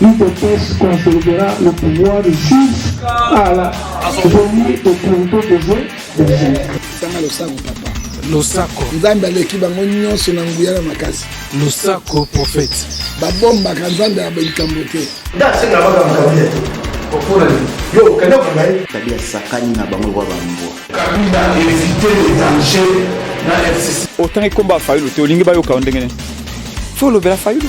l'UDPS conservera le pouvoir jusqu'à la venue au printemps des Losako. Nzambe aleki bango nyonso na nguya na makasi. Losako prophète. Babomba kanzambe ya belikambo te. Ndase na baba mkabila. Kokona ni. Yo kana kwa ngai. Tabia sakani na bango kwa bambo. Kabila éviter les dangers na FCC. Autant combat Fayulu te olingi bayo ka ndengene. Faut le bela Fayulu.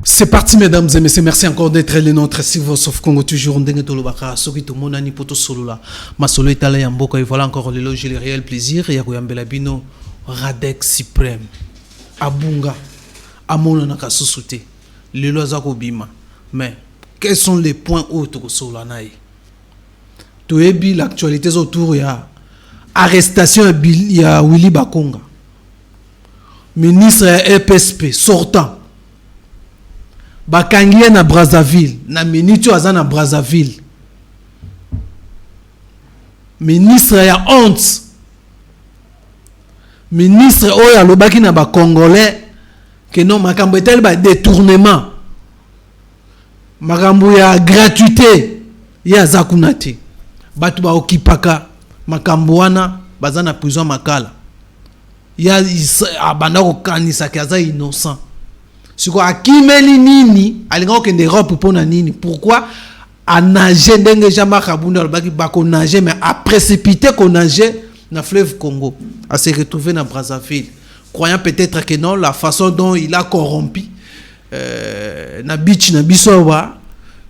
C'est parti, mesdames et messieurs. Merci encore d'être les nôtres. Si vous sauf Congo, toujours on dengue tolobaka. Soki to monani poto solo la. Ma solo est allé en boka. Et voilà encore le loge le réel plaisir. Et yakoyambela bino Radek Suprême. Abunga. Amona na kasusute. Le lozako bima. Mais quels sont les points autres que solo anaï? To ebi l'actualité autour ya arrestation ya Willy Bakonga. Ministre EPSP sortant. Bakangiye na Brazzaville, na minitio aza na Brazzaville. Ministre ya honte. Ministre oyo alobaki na ba Congolais que non makambo etel ba détournement. Makambo ya gratuité ya zakunati. Batu ba okipaka makambo wana baza na prison makala. Ya abanda ko kanisa ke aza innocent. Siko akimeli nini alinga okende Europe pona nini? Pourquoi a nager ndenge jama kabunda albaki bako nager mais a précipité ko nager na fleuve Congo, a se retrouver na Brazzaville, croyant peut-être que non, la façon dont il a corrompu na beach na bisowa,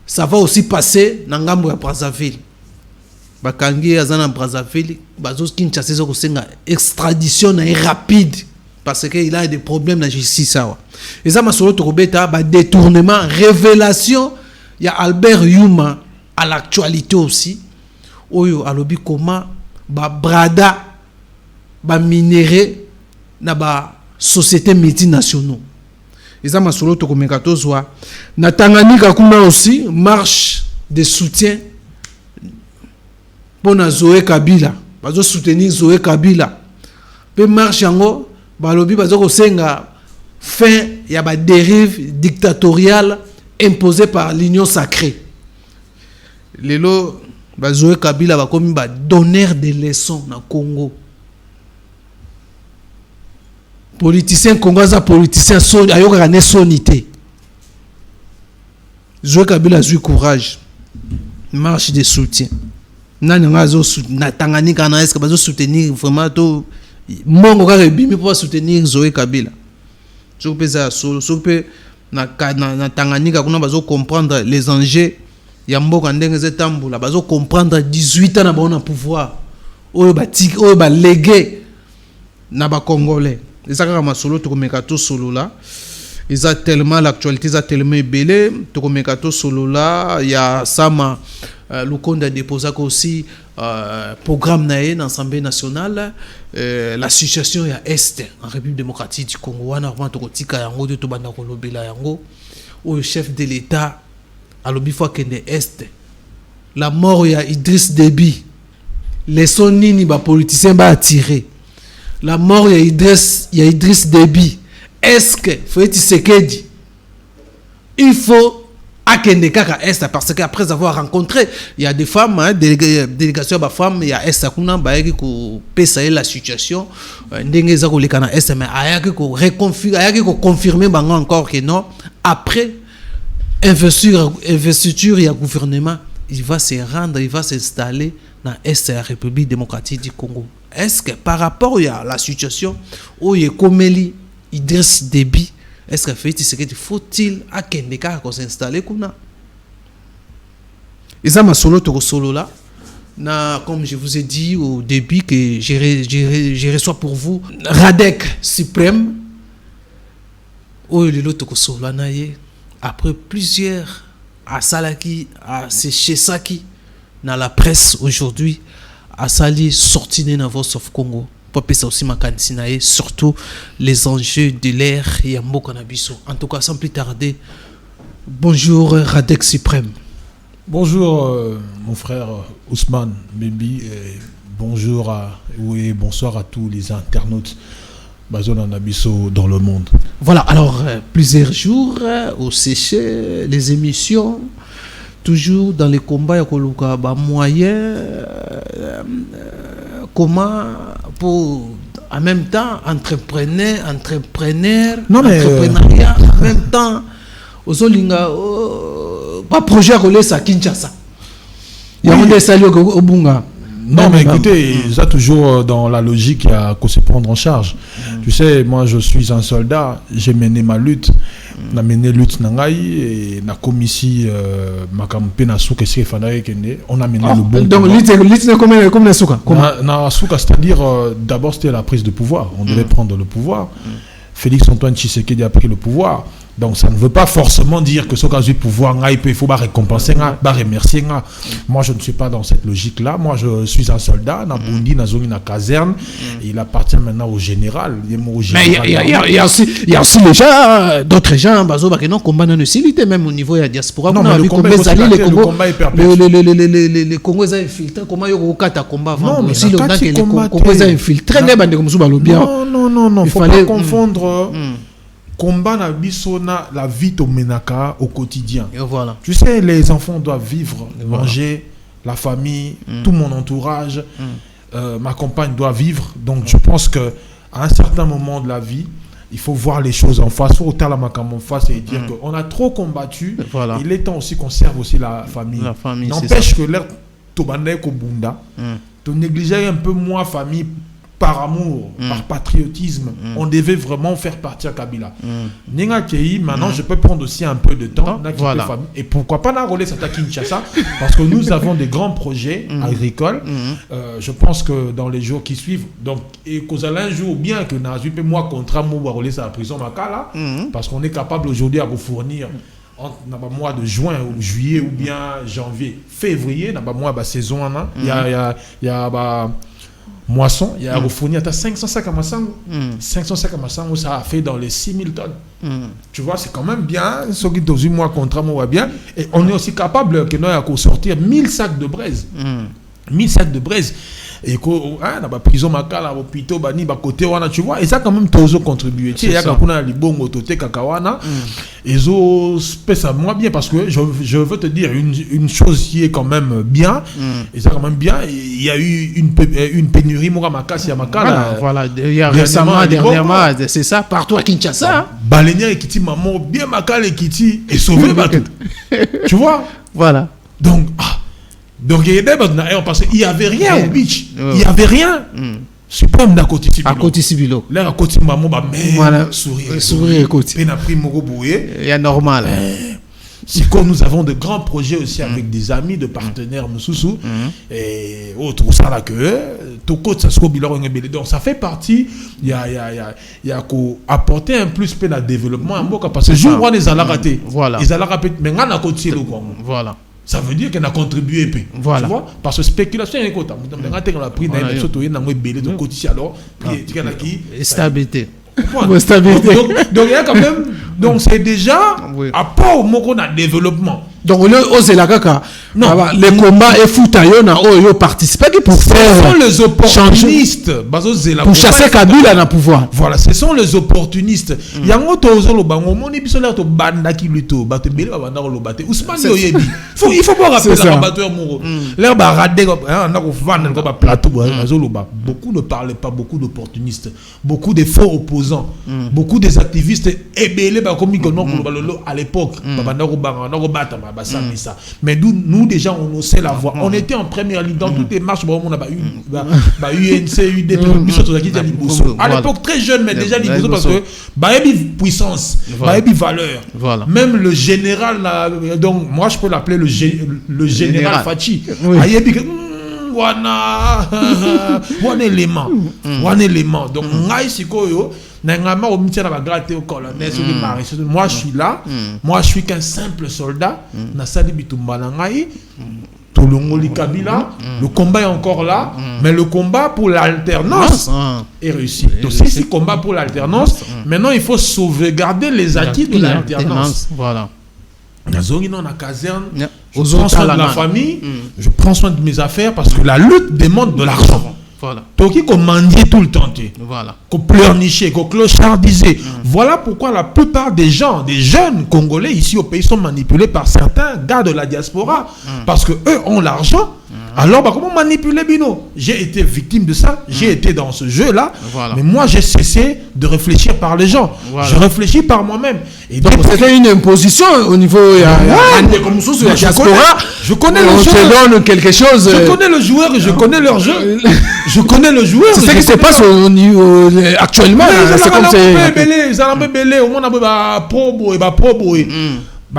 ça va aussi passer na ngambo ya Brazzaville. Bakangi azana Brazzaville, bazos Kinshasa zo ko senga extradition na rapide. Parce qu'il a des problèmes de justice. Et ça, ma solo tokobeta, ba détournement, révélation, il y a Albert Yuma à l'actualité aussi. Oyo alobi comment ba brada ba minéré na ba société multinationale. Et ça, ma solo tokomeka tozwa. Na Tanganyika kuna aussi marche de soutien pour na Zoé Kabila. Bazo soutenir Zoé Kabila. Pe marche yango balobi bazoko senga fin ya ba dérive dictatoriale imposée par l'Union sacrée. Lelo bazoe Kabila bakomi ba donneur de leçons na Congo. Politicien Congo za politicien so ayoka ne sonité. Zoe Kabila zui courage. Marche de soutien. Nani ngazo na Tanganyika na est-ce que bazo soutenir vraiment to mongo ka rebimi pour soutenir Zoé Kabila. Je peux solo na Tanganyika kuna bazo comprendre les enjeux ya mboka ndenge zetambula bazo comprendre 18 ans na bona pouvoir oyo ba légué na ba congolais. Et ça kama solo to komeka to solo là. Ils ont tellement l'actualité ils ont tellement belé to komeka to solo là il y a sama le compte a déposé aussi programme naé dans l'Assemblée nationale l'association ya Est en République démocratique du Congo wana avant to kotika yango to banda ko lobela yango au chef de l'État a lobi fois que Est la mort ya Idriss Déby les sonini ba politiciens ba attirer la mort ya Idriss Déby est-ce que faut Tshisekedi il faut akende kaka Est parce qu'après avoir rencontré il y a des femmes délégation ba femmes il y a Est kuna ba yaki ko pesa la situation ndenge za ko lekana Est mais ayaki ko reconfirmer ayaki ko confirmer bango encore que non après investiture ya gouvernement il va se rendre il va s'installer dans Est la République démocratique du Congo. Est-ce que par rapport à la situation où il y a Komeli Idriss Déby est-ce que faut-il akende kaka ko s'installer kuna? Et ça ma solo to solo là na comme je vous ai dit au début que je reçois pour vous Radek Suprême oh le loto ko solo na ye après plusieurs à Salaki à chez Saki dans la presse aujourd'hui à Sali sorti de Voice of Congo. Ça aussi surtout les enjeux de l'ère et Yambo Kanabiso. En tout cas, sans plus tarder, bonjour Radek Suprême. Bonjour mon frère Ousmane Membi. Bonjour bonsoir à tous les internautes Bazona Nabiso dans le monde. Voilà, alors plusieurs jours au séché, les émissions, toujours dans les combats, il y a des moyens, comment pour en même temps entrepreneur, entrepreneuriat, en même temps, aux Olinga, pas projet relais à Kinshasa. Il y a des saluts au Bunga. Non, mais écoutez, ça toujours dans la logique, il y a qu'à se prendre en charge. Tu sais, moi je suis un soldat, j'ai mené ma lutte, on a mené lutte Nangaï et on a commis ici ma campagne à Souka, on a mené le bon donc lutte comme la Souka. Na Souka, c'est-à-dire d'abord c'était la prise de pouvoir, on devait prendre le pouvoir. Félix Antoine Tshisekedi a pris le pouvoir. Donc ça ne veut pas forcément dire que ce cas du pouvoir, il faut récompenser, remercier. Moi je ne suis pas dans cette logique-là. Moi je suis un soldat, na Bundi, na zone, na caserne. Et il appartient maintenant au général. Mais il y a aussi les gens, d'autres gens, qui n'ont combat dans le même au niveau de la diaspora. Non, mais le combat est perpétuel. Les Congolais ont infiltré. Comment ils ont fait combat avant? Non, mais si les Congolais ont infiltré, non, il faut pas confondre. Combat na bisona la vie au menaka au quotidien. Et voilà. Tu sais, les enfants doivent vivre, manger, la famille, tout mon entourage, ma compagne doit vivre. Donc je pense que à un certain moment de la vie, il faut voir les choses en face, il faut retarder la macam en face et dire qu'on a trop combattu. Voilà. Il est temps aussi qu'on serve aussi la famille. N'empêche que l'air tobandé kobunda, tu négligeais un peu moins famille. Par amour, par patriotisme, on devait vraiment faire partir Kabila. Ninga Kei, maintenant je peux prendre aussi un peu de temps. Voilà. Et pourquoi pas la relais à Kinshasa? Parce que nous avons des grands projets agricoles. Je pense que dans les jours qui suivent, donc, et qu'aux un jour bien que n'a pas moi contrat moi relais à la prison Makala, parce qu'on est capable aujourd'hui à vous fournir. Dans le mois de juin ou juillet ou bien janvier, février, dans le mois de saison, il y a moisson, il y a refourni à 500 sacs à Massango. 500 sacs à Massango, ça a fait dans les 6000 tonnes. Tu vois, c'est quand même bien. Ce qui dans un mois contrat, moi, bien. Et on est aussi capable que nous ayons sortir 1000 sacs de braise. 1000 sacs de braise. Et dans la prison, dans l'hôpital, côté, tu vois, et ça quand même toujours contribué. Il y a quelqu'un qui bon côté kakawana. Et ça moi bien parce que je veux te dire une chose qui est quand même bien. Et ça quand même bien. Il y a eu une pénurie Makasi à Makala. Voilà, il y a récemment, dernièrement, c'est ça, partout à Kinshasa. Balénia et Kiti, maman, bien Makala et Kiti, et sauvé Batou. Tu vois? Voilà. Donc, parce qu'il n'y avait rien au beach. Il n'y avait rien. C'est pas à côté Sibilo. Là, à côté maman, voilà. Sourire, côté. Et après, il y a normal. C'est comme nous avons de grands projets aussi avec des amis, de partenaires, Moussoussou, et autres, ça là que, tout côté, ça se donc ça fait partie, il y a qu'à apporter un plus de développement à Moka, parce que je vois les ratés. Voilà. Les ratés, mais on a côté le voilà. Ça veut dire qu'elle a contribué. Voilà. Tu vois? Parce que spéculation est quoi? On a pris stabilité. Donc il y a quand même. Donc c'est déjà à part au moment qu'on a développement. Donc les combats et foutaillons ont participé pour faire. Ce sont les opportunistes. Pour chasser Kabila dans le pouvoir. Voilà, ce sont les opportunistes. Il y a un autre il faut pas rappeler la rabatteur Mouro. L'air baradé, beaucoup ne parlaient pas, beaucoup d'opportunistes, beaucoup de faux opposants, beaucoup des activistes ébélés à l'époque. Mais nous déjà on sait la voix. On était en première ligne dans toutes les marches. On a eu UNC, UD, à l'époque très jeune, mais déjà Liboso parce que puissance, valeur. Même le général, donc moi je peux l'appeler le général Fachi. One élément. Donc moi je suis là, moi je suis qu'un simple soldat. Le combat est encore là, mais le combat pour l'alternance est réussi. Donc c'est combat pour l'alternance. Maintenant il faut sauvegarder les acquis de l'alternance. Voilà. Je prends soin de la famille, je prends soin de mes affaires parce que la lutte demande de l'argent. Voilà. Toki ko mendier tout le temps. Voilà. Qu'on pleurnicher, qu'on clochardiser. Voilà pourquoi la plupart des gens, des jeunes Congolais ici au pays sont manipulés par certains gars de la diaspora. Parce que eux ont l'argent. Alors, comment manipuler Bino? J'ai été victime de ça. J'ai été dans ce jeu-là. Voilà. Mais moi, j'ai cessé de réfléchir par les gens. Voilà. Je réfléchis par moi-même. Et Donc, c'était une imposition au niveau de la diaspora. Je connais le On joueur. te donne quelque chose. Je connais le joueur et je connais leur jeu. Je connais le joueur. C'est ce qui se passe au niveau actuellement. C'est comme c'est. Ça l'a belé. Au moins, on a pro boy.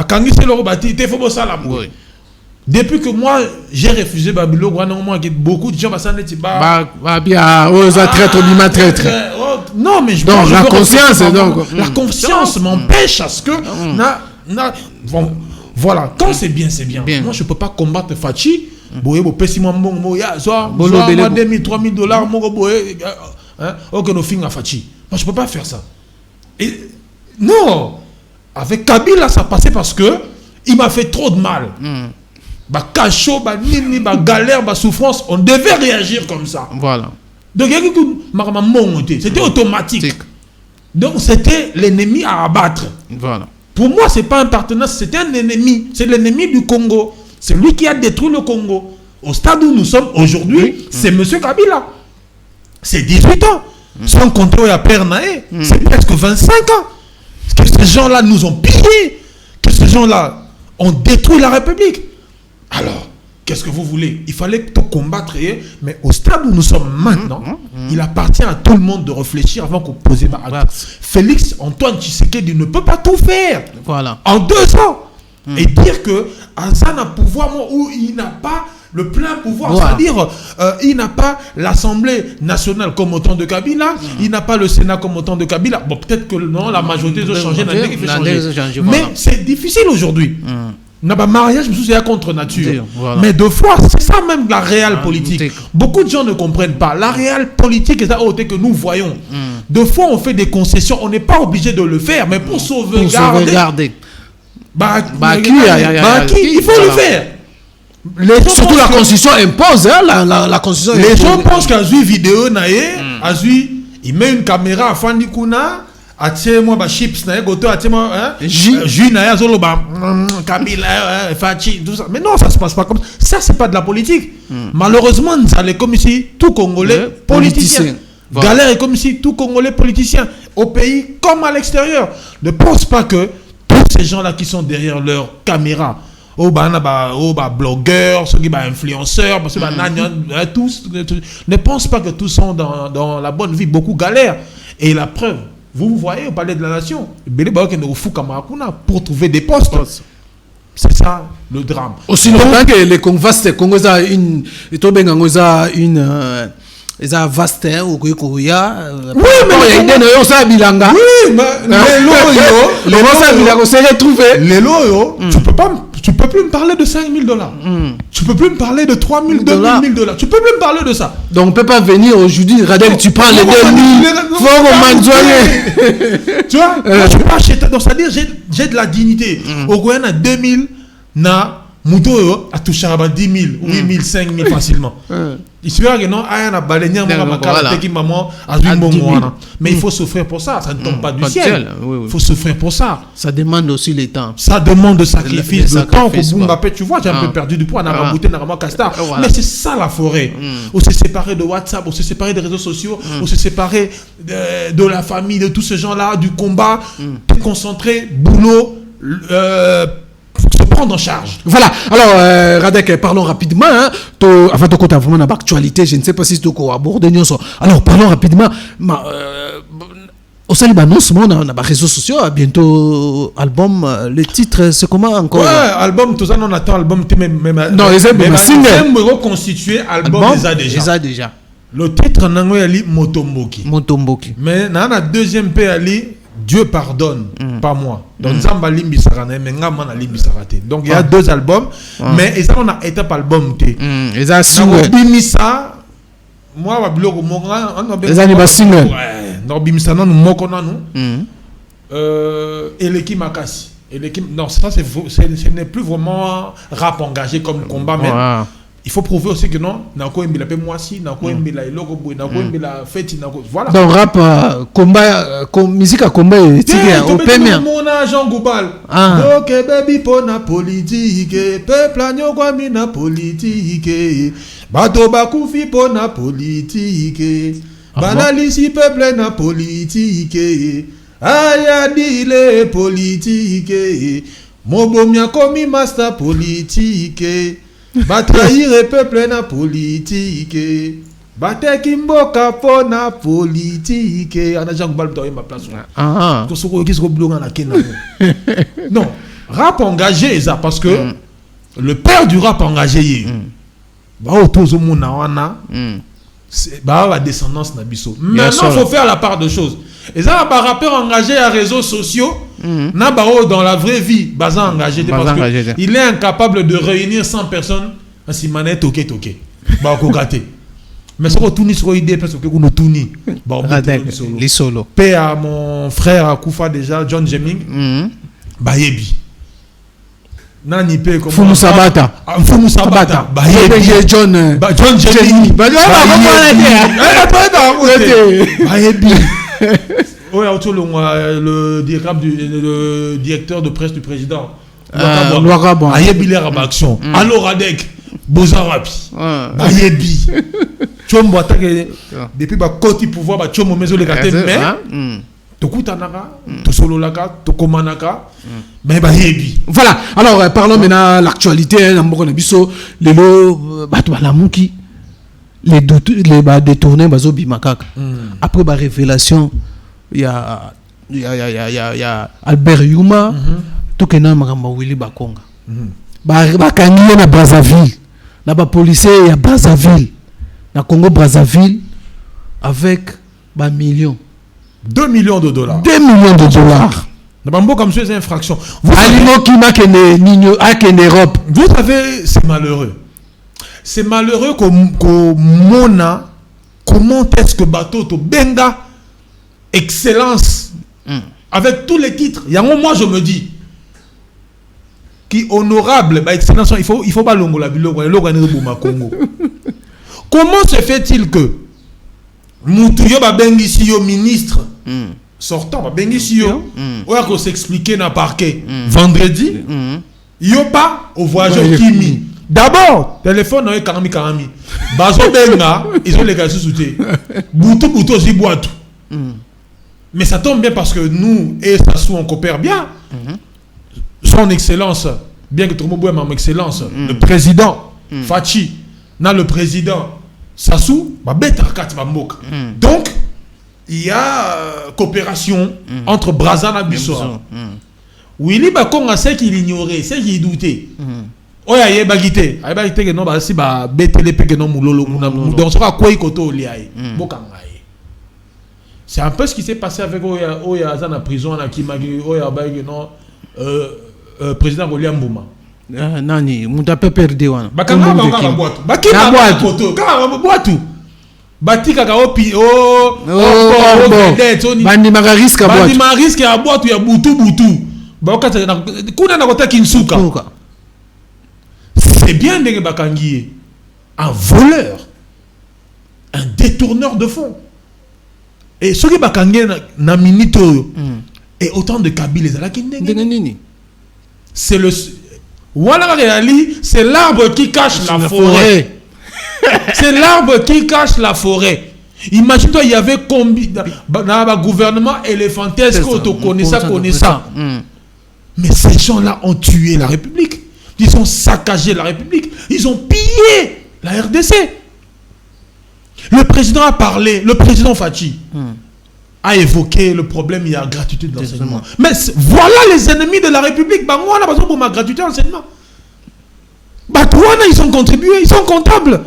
Quand il s'est le rebâti, il faut ça là. Depuis que moi j'ai refusé Babylone, beaucoup de gens non mais donc la conscience la conscience m'empêche à ce que bon, voilà, quand c'est bien. Moi je peux pas combattre Fachi. Boye bo pesi moi mbongo ya so 2000 3000 dollars mon boye OK no finga Fachi. Moi je peux pas faire ça. Et non, avec Kabila ça passait parce que il m'a fait trop de mal. Bah cachot, bah nini, bah galère, bah souffrance, on devait réagir comme ça. Voilà. Donc c'était automatique. Donc c'était l'ennemi à abattre. Voilà. Pour moi, c'est pas un partenaire, c'était un ennemi. C'est l'ennemi du Congo. C'est lui qui a détruit le Congo. Au stade où nous sommes aujourd'hui, c'est M. Kabila. C'est 18 ans. Sans compter où il y a Père Naé, c'est presque 25 ans. Que ces gens-là nous ont pillés. Que ces gens-là ont détruit la République. Alors, qu'est-ce que vous voulez? Il fallait tout combattre, mais au stade où nous sommes maintenant, il appartient à tout le monde de réfléchir avant qu'on pose ma acte. Félix Antoine Tshisekedi ne peut pas tout faire. Voilà. En 2 ans. Et dire que Azan a pouvoir où il n'a pas le plein pouvoir, voilà. C'est-à-dire il n'a pas l'Assemblée nationale comme au temps de Kabila, il n'a pas le Sénat comme au temps de Kabila. Bon, peut-être que non, la majorité a changé, mais c'est difficile aujourd'hui. N'a pas mariage, je suis contre nature. Voilà. Mais deux fois, c'est ça même la réelle politique. Beaucoup de gens ne comprennent pas. La réelle politique est ça que nous voyons. Deux fois, on fait des concessions. On n'est pas obligé de le faire, mais pour sauvegarder. Il faut le faire. Surtout la Constitution impose. La Constitution les gens pensent qu'à Zui vidéo, il met une caméra à Fandikuna. Moi ba chips na goto moi jus na zolo ba Kabila Fachi tout ça, mais non, ça se passe pas comme ça. C'est pas de la politique. Malheureusement ça est comme ici tout Congolais politicien. Voilà. Galère est comme ici tout Congolais politicien au pays comme à l'extérieur. Ne pense pas que tous ces gens là qui sont derrière leur caméra blogueurs, ceux qui sont influenceurs, tous ne pense pas que tous sont dans la bonne vie. Beaucoup galèrent. Et la preuve, vous voyez au palais de la nation, pour trouver des postes. C'est ça le drame. Aussi longtemps que les Congo a une eza vaste ou kuya oui mais on ça bilanga oui mais les loyo s'est retrouvé les loyo tu peux plus me parler de 5 000 $. Tu peux plus me parler de 3 000 $, 2 000 $. Tu peux plus me parler de ça. Donc on peut pas venir aujourd'hui Radel, tu prends les 2 000 tu vois je suis pas chez toi. Donc c'est-à-dire j'ai de la dignité. Au Goyana 2 000 na Mouto a touché à 10 000, 8 000, 5 000 facilement. Il se fait que non, mais il faut souffrir pour ça. Ça ne tombe pas du ciel. Il faut souffrir pour ça. Ça demande aussi le temps. Ça demande de sacrifice. Le temps tu vois, j'ai un peu perdu du poids. Mais c'est ça la forêt. On s'est séparé de WhatsApp, on s'est séparé des réseaux sociaux, on s'est séparé de la famille, de tous ces gens-là, du combat. Concentré, boulot. Se prendre en charge. Voilà. Alors, Radek, parlons rapidement. Avant de côté vraiment d'actualité, je ne sais pas si tu as abordé. Alors, parlons rapidement. Au sein de on a des réseaux sociaux. Bientôt, album. Le titre, c'est comment encore? Ouais, album, tout ça, on attend album. Non, les albums, single. Reconstitué, album, déjà. Le titre, c'est Motomboki. Motomboki. Mais, dans la deuxième pays, Dieu pardonne, pas moi. Donc, Zamba Limbi Sarane, mais Ngama Limbi Sarate. Donc, il y a 2 albums, mais ça, on a étape album. Et ça, single. Bimisa, moi, je vais vous dire, on a single. Ouais, donc, Bimisa, nous, Mokona, nous. Et l'équipe Makasi. Non, ça, ce n'est plus vraiment rap engagé comme combat, mais il faut prouver aussi que non, nako embela pe mwasi, nako embela eloko boy, nako embela fête, nako voilà. Donc rap combat musique à combat tigé au premier. Mon agent global. Donc baby pona politique, peuple agno kwa mina politique. Bato bakufi pona politique. Banalisi peuple na politique. Aya dile politique. Mobomia komi master politique. Batrahir peuple na politique. Bateki mboka pona politique. Anaja ngubal dans ma place. To soko qu'est-ce que blonga na kena. Non, rap engagé ça parce que le père du rap engagé ba otozo mona wana ba la descendance na biso. Maintenant faut faire la part de choses. Et ça ba rappeur engagé à réseaux sociaux na ba dans la vraie vie baza engagé parce que il est incapable de réunir 100 personnes si manette toké ba ko gâté. Mais ce que tout ni sur idée parce que nous tout ni ba les solo. Paix à mon frère Akoufa déjà John Jeming ba yebi. Nani pe comme Fumu Sabata ba yebi John Jeming ba yebi. Oui, le directeur de presse du président. Loirabon. Ayebi l'air à action. Alors Adek, Bozarapi. Ayebi. Chombo attaque depuis ba côté pouvoir ba chombo maison les gâtés mais tokutanaka, tosololaka, tokomanaka. Mais ba yebi. Voilà. Alors parlons maintenant de l'actualité. Nambo biso lelo bato balamuki. Les détournés bazo bimakaka. Après la révélation, il y a Albert Yuma, tout que na makamba Willy Bakonga. Ba kangiye na Brazzaville. Na ba policier ya Brazzaville. Na Congo Brazzaville avec ba millions. 2 millions de dollars. 2 millions de dollars. Na bambo comme ces infractions. Vous savez, c'est malheureux. C'est malheureux qu'on mona comment est-ce que bateau to benga excellence avec tous les titres. Il y a un moi je me dis qui honorable bah excellence il faut pas longo la biloko Congo. Comment se fait-il que Moutouyo ba bengi si yo ministre sortant ba bengi si yo ou qu'on s'expliquer na parquet vendredi yo pas au voyageur Kimi. D'abord, téléphone est karami. Bazo benga, ils ont les gars sous-soutés. Boutou aussi boitou. Mais ça tombe bien parce que nous et Sassou on coopère bien. Son excellence, bien que tout le monde boit ma excellence, le président Fachi, na le président Sassou, ba beta kat ba mboka. Donc, il y a coopération entre Brazza et Bissau. Willy Bakonga sait qu'il ignorait, sait qu'il doutait. Oh ya ye bagité que non ba si ba betele pe que non mulolo donc ça quoi ikoto liai bokanga ye. C'est un peu ce qui s'est passé avec Oya Zana prison na Kimagi Oya ba que non président William Mbuma nani muta pe perdu wana bakanga boîte bakima boîte kama boîte batika ka opi bandi magariska boîte bandi magariska ya boîte ya butu ba okata kuna na kota kinsuka. C'est bien de Bakangié, un voleur, un détourneur de fonds. Et ce qui Bakangié na minito et autant de Kabyles c'est le voilà c'est l'arbre qui cache la forêt. C'est l'arbre qui cache la forêt. Imagine-toi, il y avait combien dans le gouvernement éléphantesque connaît ça. Mais ces gens-là ont tué la République. Ils ont saccagé la République. Ils ont pillé la RDC. Le président a parlé, le président Fachi a évoqué le problème, il y a gratuité de l'enseignement. Mais voilà les ennemis de la République. Bah, moi, on a besoin pour ma gratuité d'enseignement. Bah, ils ont contribué, ils sont comptables.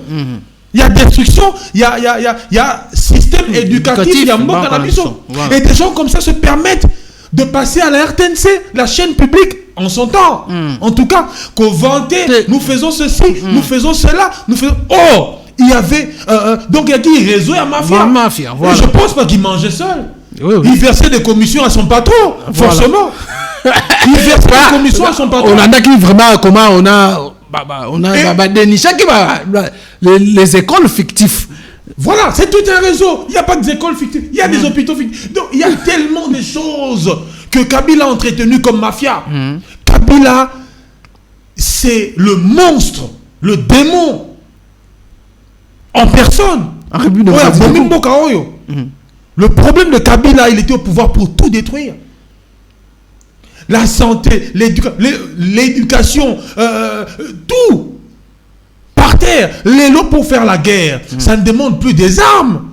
Il y a destruction, il y a système éducatif, il y a mot cannabiso. Et des gens comme ça se permettent de passer à la RTNC, la chaîne publique, en son temps. En tout cas, qu'on vantait, nous faisons ceci, nous faisons cela, nous faisons... Oh, il y avait... donc il y a qui réseau à mafia. Voilà. Je ne pense pas qu'il mangeait seul. Oui. Il versait des commissions à son patron, forcément. Il versait des commissions à son patron. On a qui vraiment, comment on a... on a déniché les écoles fictives. Voilà, c'est tout un réseau. Il n'y a pas d'écoles fictives, il y a des hôpitaux fictifs. Donc, il y a tellement de choses que Kabila a entretenu comme mafia. Kabila, c'est le monstre, le démon en personne. Le problème de Kabila, il était au pouvoir pour tout détruire. La santé, l'éducation, tout. Par terre, les lots pour faire la guerre, ça ne demande plus des armes.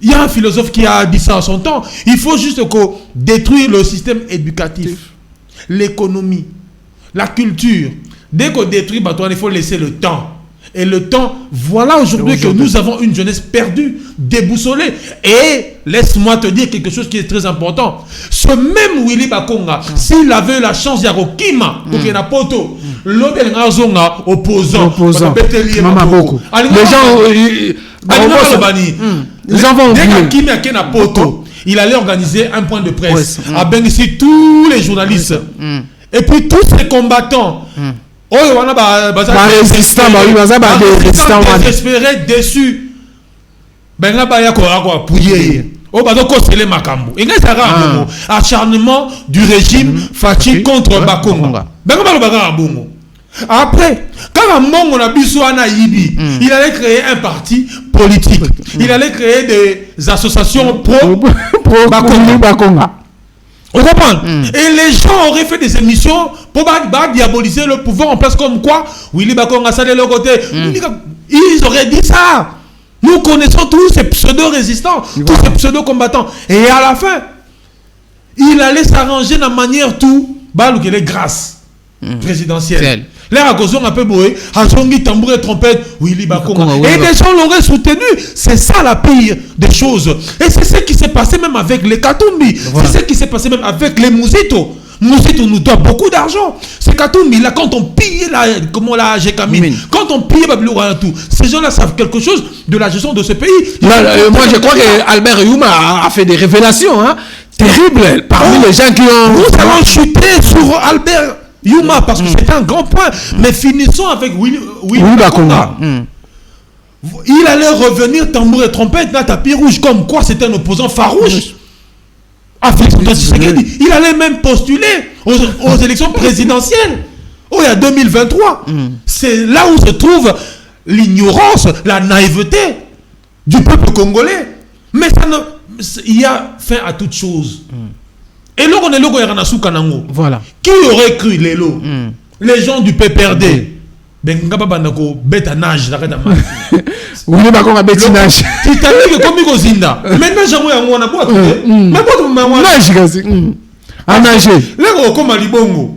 Il y a un philosophe qui a dit ça en son temps. Il faut juste détruire le système éducatif, l'économie, la culture. Dès qu'on détruit, il faut laisser le temps. Et le temps, voilà aujourd'hui que nous avons une jeunesse perdue, déboussolée. Et laisse-moi te dire quelque chose qui est très important. Ce même Willy Bakonga, s'il avait eu la chance d'y avoir Kima, pour qu'il y ait un poteau, l'autre est opposant. Maman beaucoup. Les gens vont dès que Kima a un poteau, il allait organiser un point de presse à bénéficier tous les journalistes. Et puis tous ces combattants. Résistant, désespéré, déçu. Acharnement du régime Fachi contre Bakonga. Après, quand Mongo il allait créer un parti politique. Il allait créer des associations pro Bakonga. On comprend. Et les gens auraient fait des émissions pour diaboliser le pouvoir en place comme quoi Willy Bakonga ça de leur côté. Ils auraient dit ça. Nous connaissons tous ces pseudo-résistants, tous ces pseudo-combattants. Et à la fin, il allait s'arranger de la manière tout, qu'il est grâce présidentielle. Les raccosons un peu boé, Hansongi, tambour et trompette, Willy Bakonga. Et les gens l'auraient soutenu. C'est ça la pire des choses. Et c'est ce qui s'est passé même avec les Katumbi. Voilà. C'est ce qui s'est passé même avec les Mouzito. Mouzito nous doit beaucoup d'argent. C'est Katumbi, là, quand on pille la Gécamine, quand on pille Babilora tout, ces gens-là savent quelque chose de la gestion de ce pays. Moi, je crois qu'Albert Youma a fait des révélations terribles parmi les gens qui ont... Nous allons chuter sur Albert Youma, parce que c'est un grand point. Mais finissons avec Willy Bakonga. Il allait revenir tambour et trompette, là, tapis rouge, comme quoi c'était un opposant farouche. Il allait même postuler aux élections présidentielles. Il y a 2023. C'est là où se trouve l'ignorance, la naïveté du peuple congolais. Mais il y a fin à toute chose. Et là, on est là, voilà. Qui aurait cru les lots? Les gens du PPRD. Bétanage, oui, mais comment bétinage? Titanic comme Zinda. Maintenant, j'aimerais un boîte. Mais à nager. Là, comme à Libongo.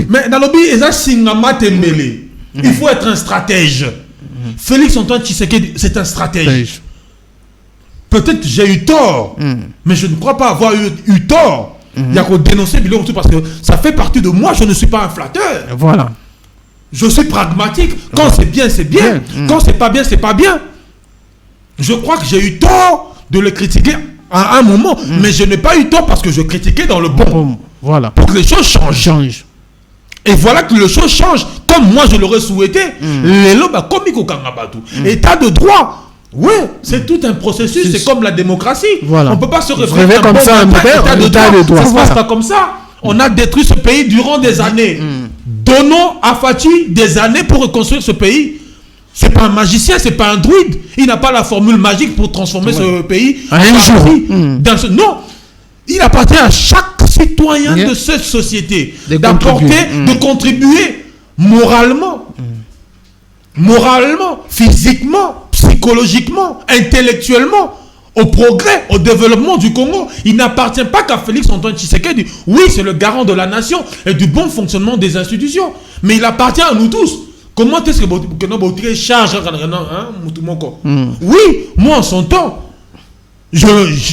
Mais dans le but, il faut être un stratège. Félix Antoine Tshisekedi, c'est un stratège. Peut-être j'ai eu tort, mais je ne crois pas avoir eu tort. Il y a qu'à dénoncer Bilon parce que ça fait partie de moi. Je ne suis pas un flatteur. Voilà. Je suis pragmatique. Quand c'est bien, c'est bien. Quand c'est pas bien, c'est pas bien. Je crois que j'ai eu tort de le critiquer à un moment, mais je n'ai pas eu tort parce que je critiquais dans le bon. Voilà. Pour que les choses changent. Et voilà que les choses changent comme moi je l'aurais souhaité. Les lots, comme État de droit. Oui, c'est tout un processus, c'est comme la démocratie. Voilà. On ne peut pas se référer comme ça un état de droit. Ça ne se passe pas comme ça. On a détruit ce pays durant des années. Donnons à Fachi des années pour reconstruire ce pays. C'est pas un magicien, c'est pas un druide. Il n'a pas la formule magique pour transformer ce pays un jour. Non, il appartient à chaque citoyen de cette société d'apporter, de contribuer moralement, physiquement, psychologiquement, intellectuellement au progrès, au développement du Congo. Il n'appartient pas qu'à Félix Antoine Tshisekedi. Oui, c'est le garant de la nation et du bon fonctionnement des institutions. Mais il appartient à nous tous. Comment est-ce que notre charge Oui, moi en son temps,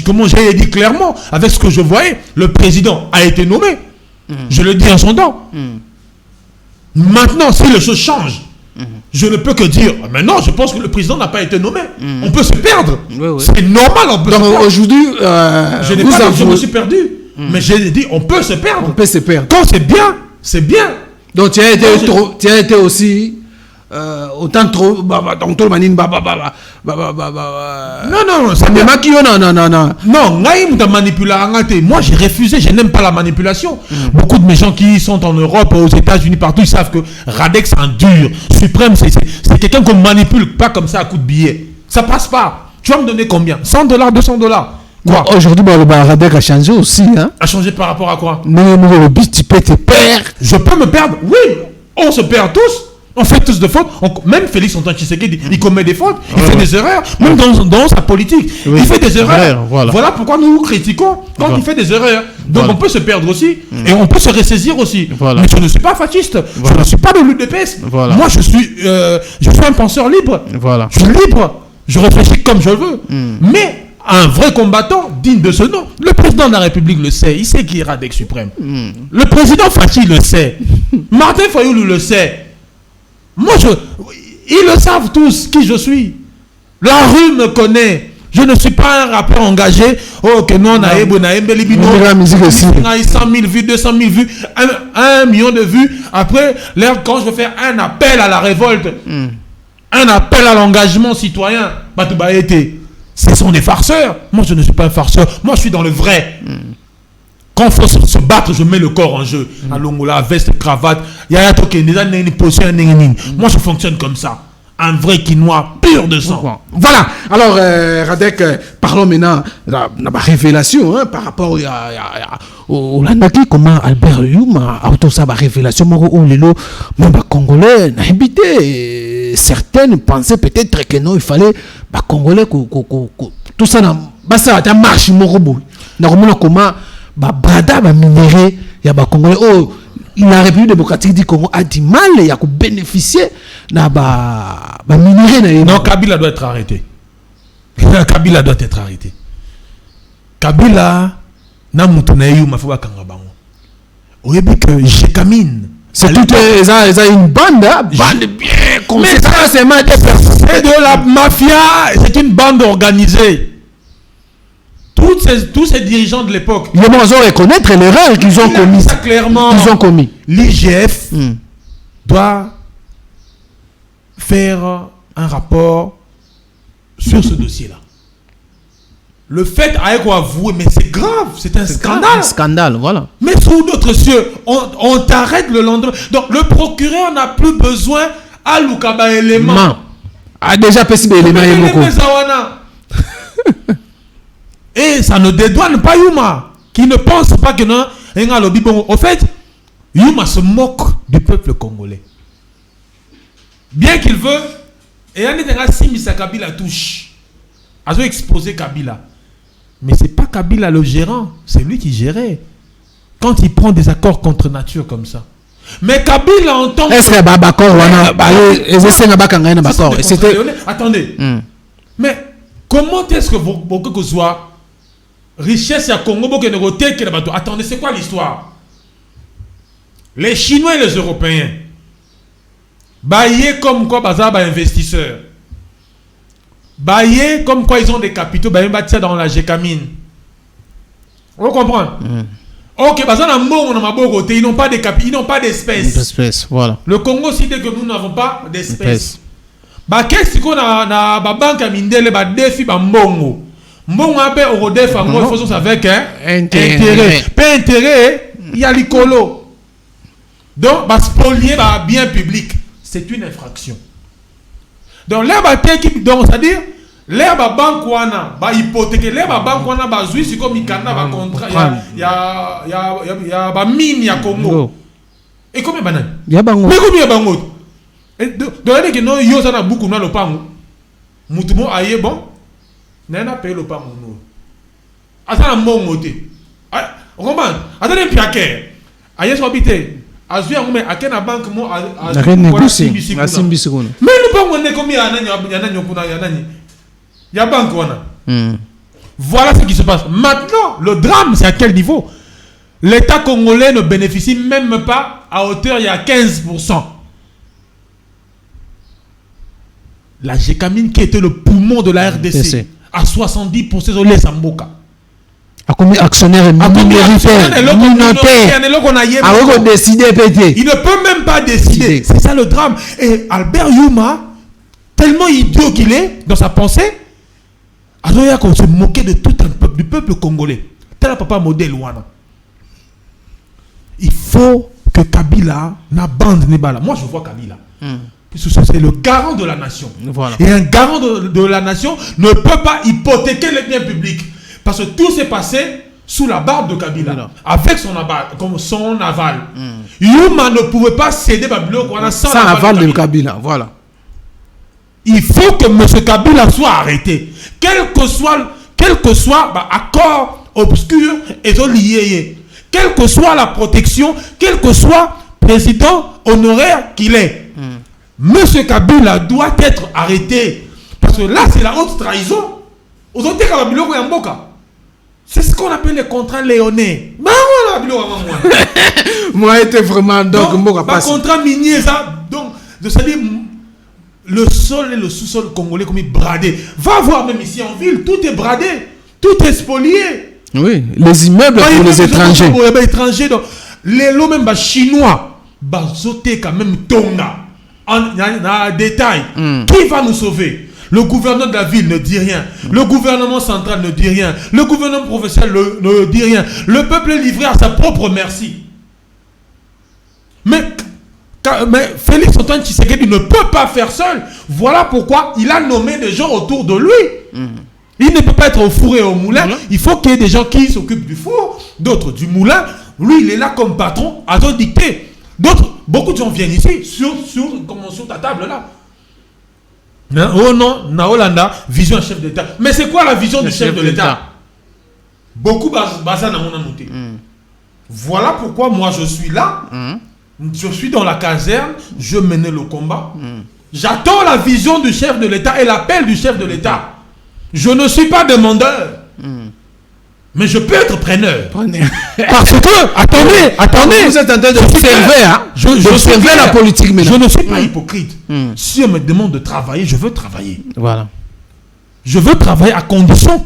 comme j'ai dit clairement, avec ce que je voyais, le président a été nommé. Je le dis en son temps. Maintenant, si les choses changent, je ne peux que dire, mais non, je pense que le président n'a pas été nommé. On peut se perdre. C'est normal. Donc aujourd'hui, je me suis perdu. Mais j'ai dit, on peut se perdre. On peut se perdre. Quand c'est bien, c'est bien. Donc tu as été aussi autant trop donc tout le monde Non, ça mais non, moi j'ai refusé, je n'aime pas la manipulation. Beaucoup de mes gens qui sont en Europe, aux États-Unis, partout, ils savent que Radex endure. Suprême, c'est quelqu'un qu'on manipule, pas comme ça à coup de billets. Ça passe pas. Tu vas me donner combien? $100, $200? Quoi? Aujourd'hui, Radex a changé aussi. Hein? A changé par rapport à quoi? Tu peux te perdre. Je peux me perdre? Oui, on se perd tous. On fait tous des fautes. Même Félix Antoine Tshisekedi, il commet des fautes, il fait des erreurs, même dans sa politique. Oui. Il fait des erreurs. Voilà pourquoi nous critiquons quand il fait des erreurs. Donc on peut se perdre aussi et on peut se ressaisir aussi. Mais je ne suis pas fasciste. Je ne suis pas de l'UDPS. Moi, je suis un penseur libre. Je suis libre. Je réfléchis comme je veux. Mais un vrai combattant digne de ce nom. Le président de la République le sait. Il sait qui est Radex Suprême. Le président Fachi le sait. Martin Fayoulou le sait. Moi, ils le savent tous qui je suis. La rue me connaît. Je ne suis pas un rappeur engagé. Oh, que non, on a 100 000 vues, 200 000 vues, 1 million de vues. Après, quand je veux faire un appel à la révolte, un appel à l'engagement citoyen, ce sont des farceurs. Moi, je ne suis pas un farceur. Moi, je suis dans le vrai. Quand il faut se battre, je mets le corps en jeu. Alongola, veste, cravate. Moi, je fonctionne comme ça. Un vrai quinois pur de sang. Voilà. Alors, Radek, parlons maintenant de la révélation par rapport au Landaki. Comment Albert Youma a auto sa révélation. Même Congolais n'a habité. Certaines pensaient peut-être que non, il fallait Congolais. Tout ça, ça a marché. Comment Brada va minérer, il y a Congolais. Oh, la République démocratique du Congo a du mal, il y a bénéficier na minérer. Non, Kabila doit être arrêté. Kabila doit être arrêté. Kabila na mutunayu mafuba kangabango. Au début que Jekamine, c'est tout une bande bien constituée. Mais ça c'est de la mafia, c'est une bande organisée. Tous ces dirigeants de l'époque, ils vont reconnaître l'erreur qu'ils ont commise. Clairement, ils ont commis. L'IGF doit faire un rapport sur ce dossier-là. Le fait avec quoi avouer, mais c'est grave, c'est un scandale. Un scandale, voilà. Mais sous d'autres cieux, on t'arrête le lendemain. Donc le procureur n'a plus besoin à Lukaba élément. A déjà possible élément et beaucoup. Et ça ne dédouane pas Youma, qui ne pense pas que non. Au fait, Youma se moque du peuple congolais. Bien qu'il veut, et on est si Missa Kabila touche, a exposé Kabila. Mais c'est pas Kabila le gérant, c'est lui qui gérait. Quand il prend des accords contre nature comme ça. Mais Kabila entend. Est-ce que c'était. Attendez. Mais comment est-ce que vous que soit richesse à Congo, attendez, c'est quoi l'histoire? Les Chinois et les Européens, baillés comme quoi, investisseurs, baillés comme quoi ils ont des capitaux, dans la Gécamine. On comprend? Ok, ils n'ont pas de capitaux, ils n'ont pas d'espèces. Voilà. Le Congo cite que nous n'avons pas d'espèces. Qu'est-ce qu'on a na banque à Mindele, défi mbongo. Mbongo abe orodef en gros, il faut avec intérêt. Pas intérêt, il y a l'icolo. Donc, spolier bien public, c'est une infraction. Donc, l'herbe donc, c'est-à-dire, l'herbe banque wana, hypothéquer, l'herbe banque wana, c'est comme il y a contrat, il y a mine, il y a Congo. Et combien de bananes? Il y a bango. Mais combien de bananes? Donc, il y a des gens qui ont beaucoup de pango. Moutoumou aye bon. N'a payé le pango. Attends, un bon moté. Roman, attendez un piaquet. Aye soit habité. Azui a mais à quelle banque moi a négocié. Mais le pango n'est combien il y a banque wana. Voilà ce qui se passe. Maintenant, le drame, c'est à quel niveau? L'État congolais ne bénéficie même pas à hauteur, il y a 15%. La Gécamine qui était le poumon de la RDC, à 70% de l'Essamboka. Comme actionnaire minoritaire. Il ne peut même pas décider. C'est ça le drame. Et Albert Youma, tellement idiot qu'il est dans sa pensée, alors qu'on se moquait de tout un peuple, du peuple congolais. Tel papa modèle Wana. Il faut que Kabila n'abandonne Nebala. Moi, je vois Kabila. C'est le garant de la nation. Voilà. Et un garant de la nation ne peut pas hypothéquer les biens publics. Parce que tout s'est passé sous la barbe de Kabila. Voilà. Avec son aval. Youma ne pouvait pas céder Babylone sans l'aval de Kabila. Voilà. Il faut que M. Kabila soit arrêté. Quel que soit accord obscur et lié. Quelle que soit la protection, quel que soit président honoraire qu'il est. M. Kabila doit être arrêté. Parce que là, c'est la haute trahison. C'est ce qu'on appelle les contrats léonais. Moi, j'étais vraiment donc contrat minier, ça. Donc, c'est-à-dire, le sol et le sous-sol congolais comme bradé. Va voir même ici en ville, tout est bradé, tout est spolié. Oui, les immeubles pour les étrangers. Pour les étrangers, donc, les lots même chinois, bazoté quand même tonga. En détail, qui va nous sauver? Le gouverneur de la ville ne dit rien. Le gouvernement central ne dit rien. Le gouvernement professionnel ne dit rien. Le peuple est livré à sa propre merci. Mais Félix Antoine Tshisekedi ne peut pas faire seul. Voilà pourquoi il a nommé des gens autour de lui. Il ne peut pas être au four et au moulin. Il faut qu'il y ait des gens qui s'occupent du four, d'autres du moulin. Lui, il est là comme patron à te dicter. Beaucoup de gens viennent ici, sur ta table là. Oh non, Naolanda, vision chef d'État. Mais c'est quoi la vision du chef de l'État? Beaucoup basés dans mon anoté. Voilà pourquoi moi je suis là. Je suis dans la caserne, je menais le combat. J'attends la vision du chef de l'État et l'appel du chef de l'État. Je ne suis pas demandeur. Mais je peux être preneur. Parce que, attendez. Vous êtes en train d'observer, hein? J'observe la politique maintenant. Je ne suis pas hypocrite. Si on me demande de travailler, je veux travailler. Voilà. Je veux travailler à condition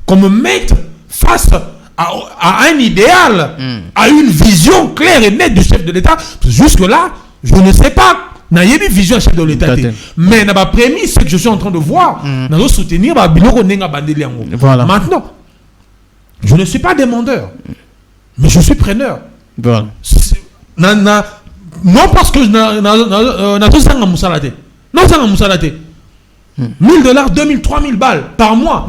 qu'on me mette face à un idéal, à une vision claire et nette du chef de l'État. Jusque-là, je ne sais pas. Il y a une vision chef de l'État. Mais dans ma prémisse, ce que je suis en train de voir, nous allons soutenir. Voilà. Maintenant, je ne suis pas demandeur, mais je suis preneur. Voilà. Non parce que $1,000, 2 000, 3 000 balles par mois.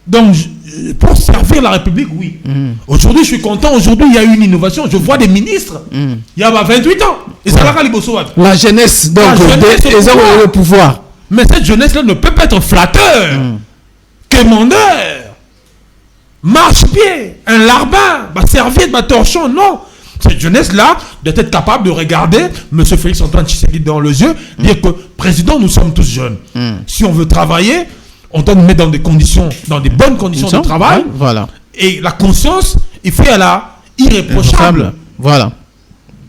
Donc, pour servir la République, oui. Aujourd'hui, je suis content. Aujourd'hui, il y a eu une innovation. Je vois des ministres. Il y a 28 ans. Et ça la jeunesse, donc, ils ont le pouvoir. Mais cette jeunesse-là ne peut pas être flatteur, commandeur, marche-pied, un larbin, serviette, torchon. Non. Cette jeunesse-là doit être capable de regarder M. Félix Antoine Tshisekedi dans les yeux, dire que, président, nous sommes tous jeunes. Si on veut travailler, on doit nous mettre dans des conditions, dans des bonnes conditions de travail. Voilà. Et la conscience, il faut à la irréprochable. Voilà.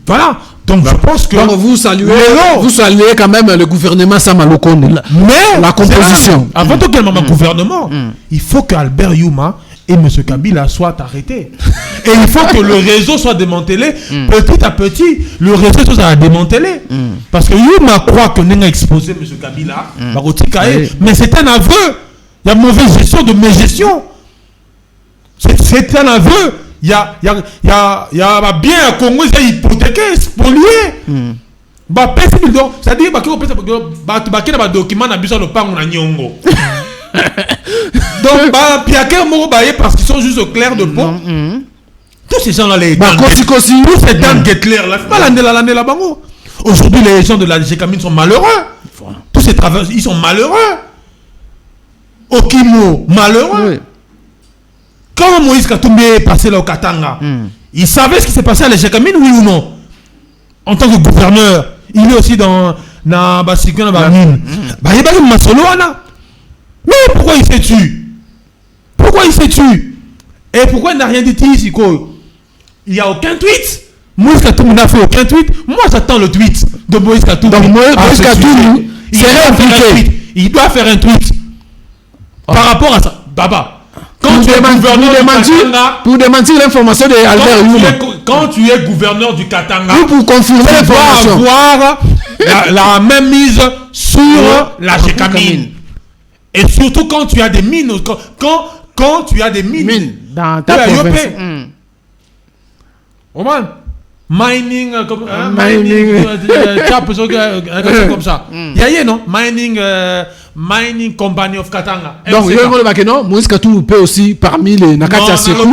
Voilà. Donc je pense que... Donc vous saluez quand même le gouvernement Samalokone. Mais la composition. Avant tout qu'il y ait un gouvernement, il faut qu'Albert Youma et M. Kabila soient arrêtés. Et il faut que le réseau soit démantelé. Petit à petit, le réseau soit démantelé. Parce que Youma croit que nous a exposé M. Kabila. Mais c'est un aveu. Il y a mauvaise gestion de mes gestions. C'est un aveu. Il y a bien à Congo, il y a hypothéqué, spolié. C'est-à-dire que les documents n'ont pas besoin de nyongo. Donc, parce qu'ils sont juste au clair de peau. Tous ces gens-là, les dents tous ces dents claires là, aujourd'hui, les gens de la GKMIN sont malheureux. Tous ces travailleurs, ils sont malheureux. Okimo, malheureux. Oui. Quand Moïse Katumbi est passé là au Katanga, il savait ce qui s'est passé à la GKMIN, oui ou non? En tant que gouverneur, il est aussi dans la mine. Mais pourquoi il s'est tué? Et pourquoi il n'a rien dit ici? Il n'y a aucun tweet. Moïse Katumbi n'a fait aucun tweet. Moi, j'attends le tweet de Moïse Katumbi. Donc Moïse Katumbi, il doit faire un tweet. Par rapport à ça, Baba, quand tu es gouverneur du Katanga, pour démentir l'information de Albert Yuma. quand tu es gouverneur du Katanga, Ou pour confirmer tu dois l'information. avoir la même mise sur la Gécamine. Et surtout quand tu as des mines, quand tu as des mines dans ta province. Oman, mining, comme ça. Y'a non? Mining Company of Katanga. Donc, il y a un non, Moïse Katou peut aussi parmi les Nakatia Sekou.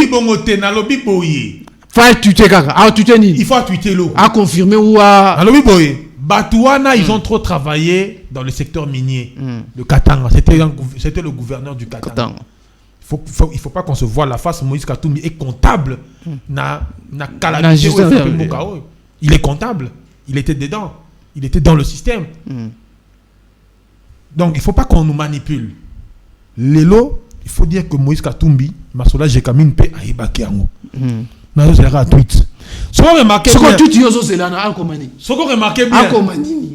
Faut tuer Kaka. Ah, tuer ni. Il faut tweeter l'eau. À confirmer ou à. Alors, Batouana, ils ont trop travaillé dans le secteur minier. Le Katanga, c'était le gouverneur du Katanga. Il faut pas qu'on se voit la face. Moïse Katoumi est comptable. Il est comptable. Il était dedans. Il était dans le système. Donc, il faut pas qu'on nous manipule. Lélo, il faut dire que Moïse Katumbi, Masola Jekamine P. Aïbakiango. Non, c'est un tweet. Ce qu'on remarque bien. Ce tweet, c'est là, na Akomani. Ce qu'on remarque bien. Akomani.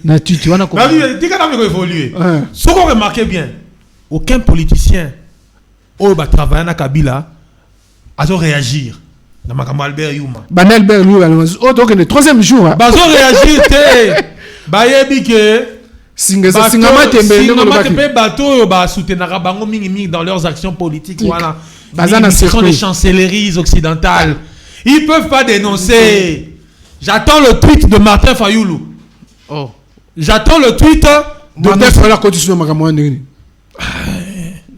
Na tweet, tu vas na Akomani. Dis qu'on a évolué. Ce qu'on remarque bien. Aucun politicien au travailler na Kabila a réagir dans ma Albert Yuma. Albert Yuma, donc le troisième jour. Bazo réagir te. Bayebi que Singama Tembe bateau ba soutenir bango mingi dans leurs actions politiques voilà. Ce sont des chancelleries occidentales. Ils peuvent pas dénoncer. J'attends le tweet de Martin Fayoulou. Oh. J'attends le tweet de Martin Fayoulou condition makamwa ndeni.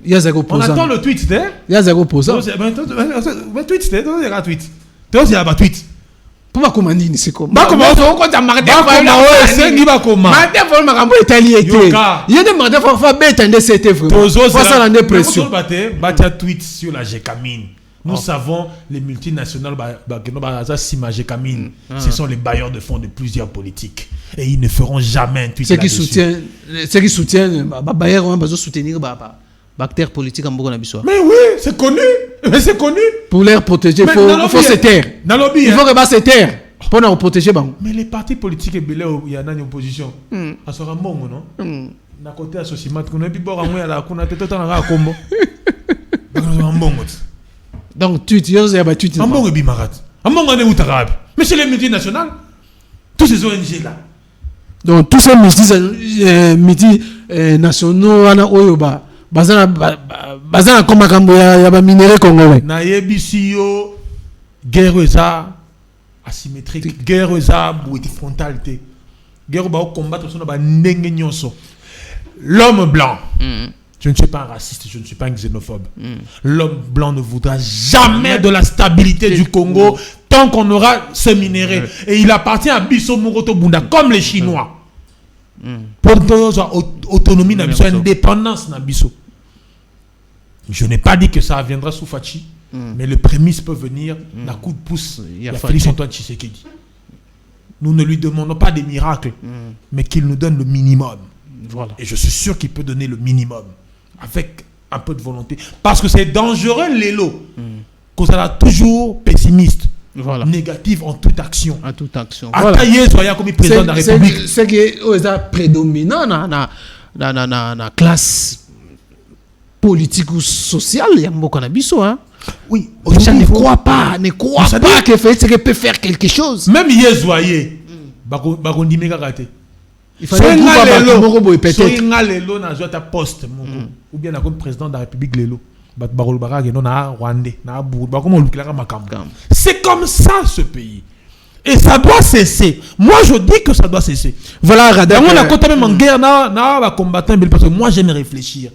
On attend le tweet, hein? Il y a zéro posant. Mais tweet, c'est un tweet. Tu vois, il y a un tweet. Pourquoi comment dire c'est comme? Bah comment on compte à Martin Fayoulou? C'est qui va comment? Martin Fayoulou makambo italien été. Il y a des Martin Fayoulou fa bête c'était vraiment. Pas ça la dépression. Batia tweet sur la Gécamine. Nous savons les multinationales Gécamine. Ce sont les bailleurs de fonds de plusieurs politiques et ils ne feront jamais un tweet là-dessus. Ceux qui soutiennent bailleurs ont besoin de soutenir bactères politiques en Burkina Faso. Mais oui, c'est connu. Mais c'est connu. Pour les protéger, il faut se taire. Il faut que se taire pour nous protéger. Mais les partis politiques, il y en a une opposition. Ça sera bon, non? Na côté associé, on a dit bon, on a la qu'on a tout le temps à combo. Donc tu dis, il y a battu. Un bon bimarat. Un bon on est où t'arabe. Mais c'est les multinationales. Tous ces ONG là. Donc tous ces multinationaux, on a oyoba. Bazana comme makambo ya ba minéraux congolais. Na yebisio guerre eza asymétrique, guerre eza bouti frontalité. Guerre ba combattre sur ba ndenge nyonso. L'homme blanc. Je ne suis pas un raciste, je ne suis pas un xénophobe. L'homme blanc ne voudra jamais de la stabilité du Congo tant qu'on aura ce minerai. Et il appartient à Bisso Muroto Bunda, comme les Chinois. Pour autonomie, indépendance, Nabiso. Je n'ai pas dit que ça viendra sous Fachi, mais le prémisse peut venir d'un coup de pouce. Il y a Félix Antoine Tshisekedi. Nous ne lui demandons pas des miracles, mais qu'il nous donne le minimum. Voilà. Et je suis sûr qu'il peut donner le minimum, avec un peu de volonté. Parce que c'est dangereux, Lélo, qu'on sera toujours pessimiste. Voilà. Négative en toute action. En toute action. Attaillé, soyez comme président de la République. C'est qui est prédominant dans la classe politique ou sociale. Il y a beaucoup de hein. Oui. Les gens ne croient pas que Félix peut faire quelque chose. Même hier, soyez. Barondi méga raté. Il fallait peut-être. Poste ou bien comme président de la République Lélo. C'est comme ça ce pays. Et ça doit cesser. Moi je dis que ça doit cesser. Voilà, Radek. On a compté même en guerre, combattant, parce que moi j'aime réfléchir.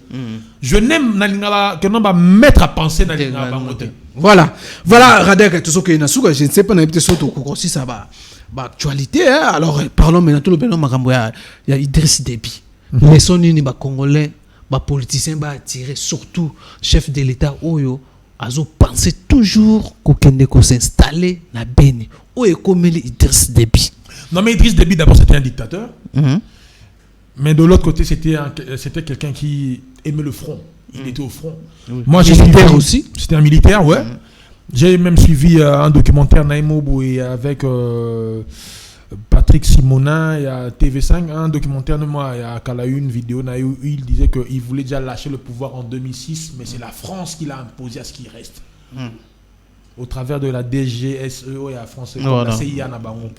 Je n'aime que non va mettre à penser dans les Voilà. Voilà, Radek, tout ce que je ne sais pas, si ça va. Actualité, alors parlons maintenant tout le monde. Il y a Idriss Déby. Les sons ni Congolais. Les politiciens vont attirer surtout chef de l'État Oyo azo penser toujours qu'on s'installer na Beni. Oyo comme Idriss Déby. Non mais Idriss Déby d'abord c'était un dictateur. Mais de l'autre côté c'était quelqu'un qui aimait le front. Il était au front. Moi j'ai militaire aussi. C'était un militaire, ouais. J'ai même suivi un documentaire Naïmo Boué avec Patrick Simonin, il y a TV5, un documentaire de moi, il y a Kala une vidéo où il disait qu'il voulait déjà lâcher le pouvoir en 2006, mais c'est la France qui l'a imposé à ce qu'il reste. Au travers de la DGSEO et la France, la CIA Nabango,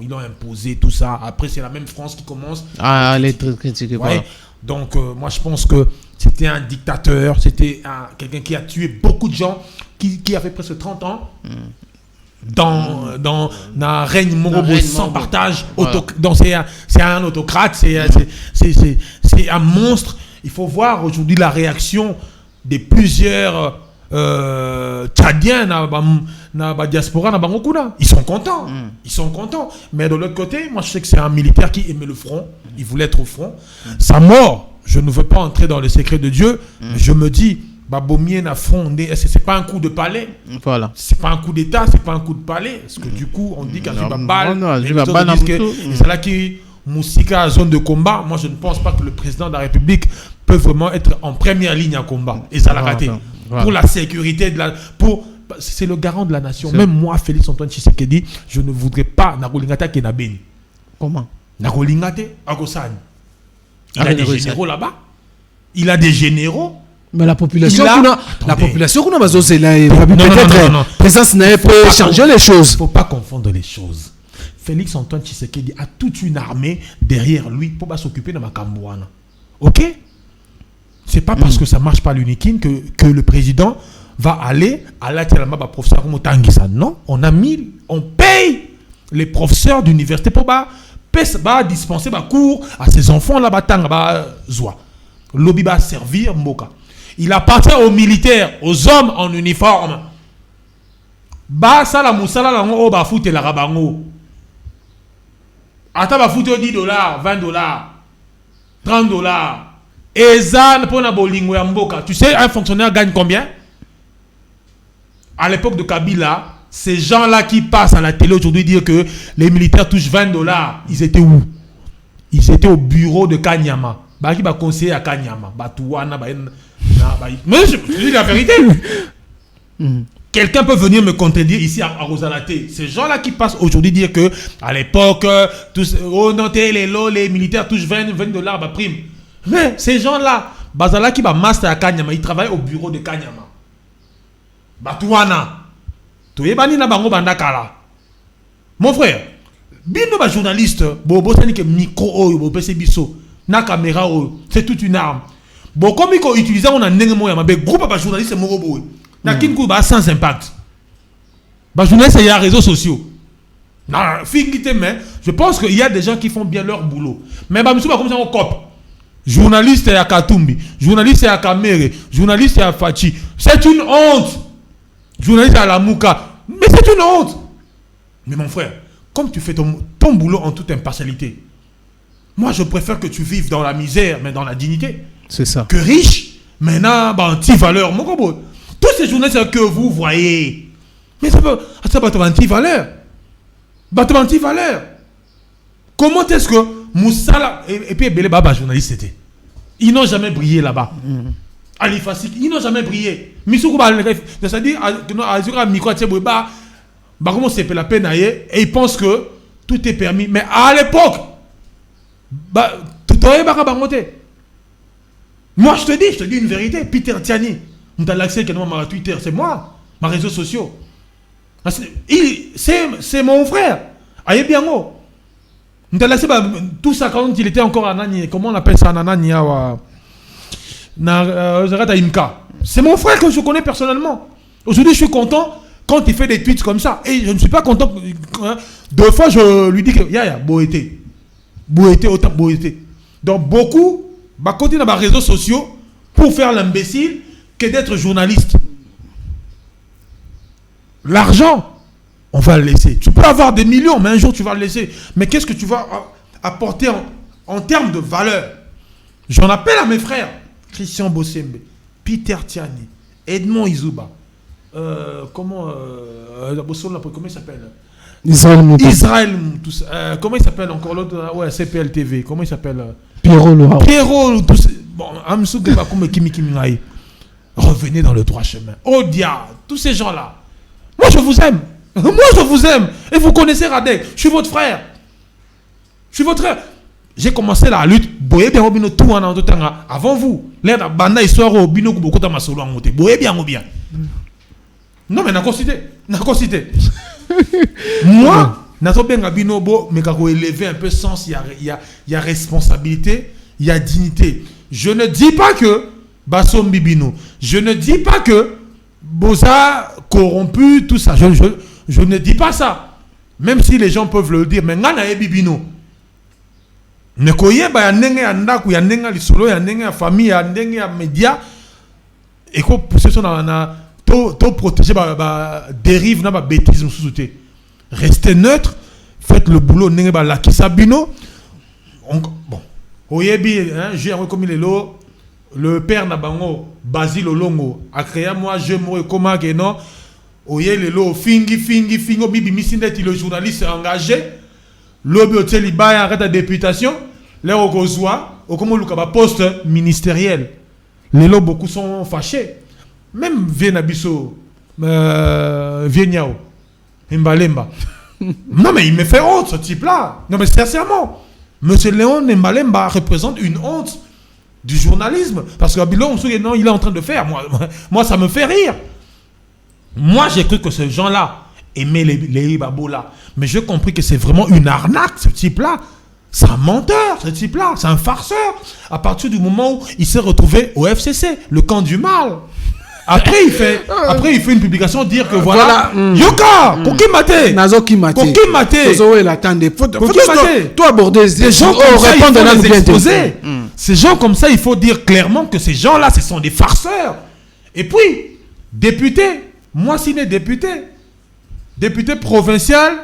ils l'ont imposé tout ça. Après, c'est la même France qui commence à être critiquée. Ouais. Donc, moi, je pense que c'était un dictateur, c'était quelqu'un qui a tué beaucoup de gens, qui a fait presque 30 ans dans un règne Morobo sans partage. Donc, c'est un autocrate, c'est un monstre. Il faut voir aujourd'hui la réaction de plusieurs Tchadiens na diaspora na bangokuna. Ils sont contents, mais de l'autre côté, moi je sais que c'est un militaire qui aimait le front, il voulait être au front. Sa mort, je ne veux pas entrer dans les secrets de Dieu, mais je me dis Babomien a fondé, est-ce que c'est pas un coup de palais? Voilà. C'est pas un coup d'état, c'est pas un coup de palais, parce que du coup on dit qu'à Jibabal, c'est là qui Moussika à zone de combat. Moi je ne pense pas que le président de la République peut vraiment être en première ligne à combat, et ça l'a raté. Pour la sécurité c'est le garant de la nation. Même moi, Félix Antoine Tshisekedi, je ne voudrais pas Nagolingata qui est Nabeni. Comment? Nagolingata Agosan. Il a des généraux là-bas. Il a des généraux. Mais la population, c'est là. Peut-être présence n'a pas changer les choses. Il ne faut pas confondre les choses. Félix Antoine Tshisekedi a toute une armée derrière lui pour s'occuper de Makambouana. Ok? C'est pas parce que ça marche pas l'uniquine que le président va aller à la professeur Motangisa. Non, on paye les professeurs d'université pour dispenser cours à ces enfants là zoa. Lobby va servir Mboka. Il appartient aux militaires, aux hommes en uniforme. Ça la musala la ngo ba foute la rabango. Ata ba foute $10, $20, $30. Ezan pour na bolingo ya mboka. Tu sais, un fonctionnaire gagne combien? À l'époque de Kabila, ces gens-là qui passent à la télé aujourd'hui dire que les militaires touchent $20, ils étaient où? Ils étaient au bureau de Kanyama. Qui va conseiller à Kanyama. Mais je dis la vérité. Quelqu'un peut venir me contredire ici à Rosalaté. Ces gens-là qui passent aujourd'hui dire que à l'époque, les militaires touchent $20 prime. Mais ces gens-là, Bazala qui va master à Kanyama, ils travaillent au bureau de Kanyama. Batouana. Toyebani na bango bandakala. Mon frère, bino ba journaliste, bobo sani ke micro oyo, bobo pese biso, na caméra oyo, c'est toute une arme. Bon, comme ils ont utilisé on a ndenge moya mabe groupe ba journaliste moko boy. Na kinkou ba sans impact. Ba journaliste il y a réseaux sociaux. Na fingité mais je pense qu'il y a des gens qui font bien leur boulot. Mais ba misu ba comme ça on cop. Journaliste à Katumbi, journaliste à Kamere, journaliste à Fachi. C'est une honte. Journaliste à la Mouka. Mais c'est une honte. Mais mon frère, comme tu fais ton boulot en toute impartialité, moi je préfère que tu vives dans la misère, mais dans la dignité. C'est ça. Que riche, maintenant, anti-valeur. Tous ces journalistes que vous voyez, mais ça peut être anti-valeur. Anti-valeur. Comment est-ce que Moussala et puis Belé Baba journaliste c'était? Ils n'ont jamais brillé là-bas. Ali Fassik, ils n'ont jamais brillé. Missoukou c'est-à-dire Azura Miko Tseboba comment c'est la peine et ils pensent que tout est permis. Mais à l'époque, tout est bangoté. Moi je te dis une vérité. Peter Tiani, on a l'accès à ma Twitter, c'est moi, mes réseaux sociaux. C'est mon frère. Aïe bien gros. Tout ça quand il était encore à Nani, comment on appelle ça, Nani c'est mon frère que je connais personnellement. Aujourd'hui je suis content quand il fait des tweets comme ça. Et je ne suis pas content. Deux fois je lui dis que Yaya, boété, autant boété. Donc beaucoup continuent dans les réseaux sociaux pour faire l'imbécile que d'être journaliste. L'argent, on va le laisser. Tu peux avoir des millions, mais un jour tu vas le laisser. Mais qu'est-ce que tu vas apporter en termes de valeur? J'en appelle à mes frères. Christian Bossembe, Peter Tiani, Edmond Izuba. Comment il s'appelle? Israël Moutou. Comment il s'appelle encore l'autre? Ouais, CPL TV. Comment il s'appelle? Pierrot. Bon, Amsou Gebakoum Kimi Revenez dans le droit chemin. Odia, tous ces gens-là. Moi, je vous aime. Moi, je vous aime. Et vous connaissez Radek. Je suis votre frère. Je suis votre frère. J'ai commencé la lutte. Boye bien, obino tout en antotanga. Avant vous. L'air de banda histoire obino beaucoup de masolo en monté. Boye bien, bien. Non, mais n'a considéré. Moi, n'a pas bien abino bo, mais quand élever un peu sens, il y a responsabilité, il y a dignité. Je ne dis pas que Bassom Bibino. Je ne dis pas que Boza corrompu, tout ça. Je ne dis pas ça. Même si les gens peuvent le dire. Mais Ngana e Bibino. Ne koye ba ya ndenge ya ndaku, ya ndenge ya lisolo, ya ndenge ya famille, ya ndenge ya média. Et ko pousser son na to protéger ba dérive na ba bêtise sous-souté. Restez neutre, faites le boulot ndenge ba la kisabino. Bon. Oyebi hein, j'ai comme il est là. Le père Nabango, Basile Olongo, a créé moi, je me recommande que non. Oye lelo, fingi, bibi misindeti le journaliste engagé. L'obi hôtel Ibaya arrête la députation. Là, au Gozoa, au comme le poste ministériel. Lelo, beaucoup sont fâchés. Même Vienabiso, Vieniao, Mbalemba. Non, mais il me fait honte, ce type-là. Non, mais sincèrement, Monsieur Léon Mbalemba représente une honte du journalisme. Parce que Babylon, non, il est en train de faire. Moi, ça me fait rire. Moi, j'ai cru que ce gens-là aimaient les Babola. Mais j'ai compris que c'est vraiment une arnaque, ce type-là. C'est un menteur, ce type-là. C'est un farceur. À partir du moment où il s'est retrouvé au FCC, le camp du mal. Après, il fait une publication dire que voilà. Yoka, Kokimate. Nazo Kimate. Kokimate. Toi aborder des gens comme ça, il faut les exposer. Ces gens comme ça, il faut dire clairement que ces gens-là, ce sont des farceurs. Et puis, député, moi, s'il est député provincial,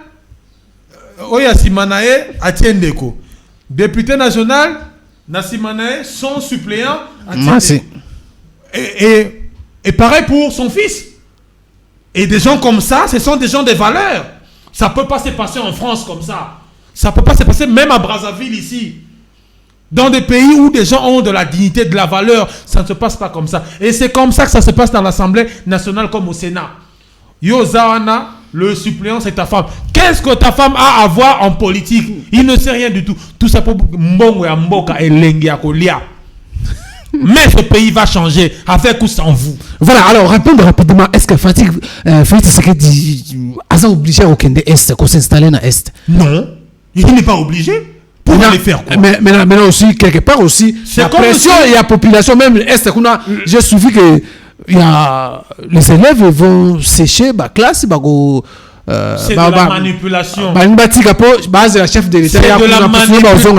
Oya Simanae, Atiendeko. Député national, Nassimanae, son suppléant, Atiendeko. Et pareil pour son fils. Et des gens comme ça, ce sont des gens de valeur. Ça ne peut pas se passer en France comme ça. Ça ne peut pas se passer même à Brazzaville ici. Dans des pays où des gens ont de la dignité, de la valeur, ça ne se passe pas comme ça. Et c'est comme ça que ça se passe dans l'Assemblée nationale comme au Sénat. Yo Zawana, le suppléant, c'est ta femme. Qu'est-ce que ta femme a à voir en politique? Il ne sait rien du tout. Tout ça pour Mbongo ya Mboka et Lengia Kolia. Mais ce pays va changer avec ou sans vous. Voilà, alors répondre rapidement. Est-ce que Félix Tshisekedi a obligé au Kende Est, qu'on s'installe dans Est? Non, il n'est pas obligé. Pour aller faire quoi? Mais maintenant aussi, quelque part aussi, la pression et la population, même Est, j'ai suivi que les élèves vont sécher la classe, c'est de la manipulation. C'est la chef de l'État. C'est de la manipulation.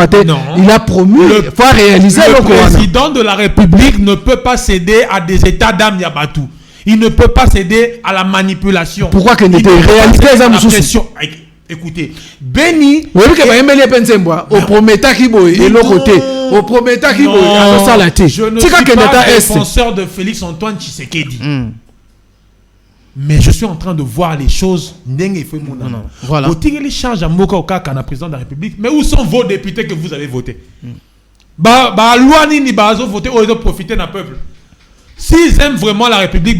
Il a promu, il faut réaliser le président de la République ne peut pas céder à des états d'âme Yabatou. Il ne peut pas céder à la manipulation. Pourquoi qu'il n'était réalisé à la pression? Écoutez, Béni. Oui, que au prometteur qui boit et l'autre côté. Au prometteur qui boit, je ne suis pas défenseur de Félix Antoine Tshisekedi. Mais je suis en train de voir les choses. Voilà. Vous tirez les charges à Moka Okaka, la président de la République. Mais où sont vos députés que vous avez votés? Loi ni bazo voté, ils ont profité d'un peuple. S'ils aiment vraiment la République,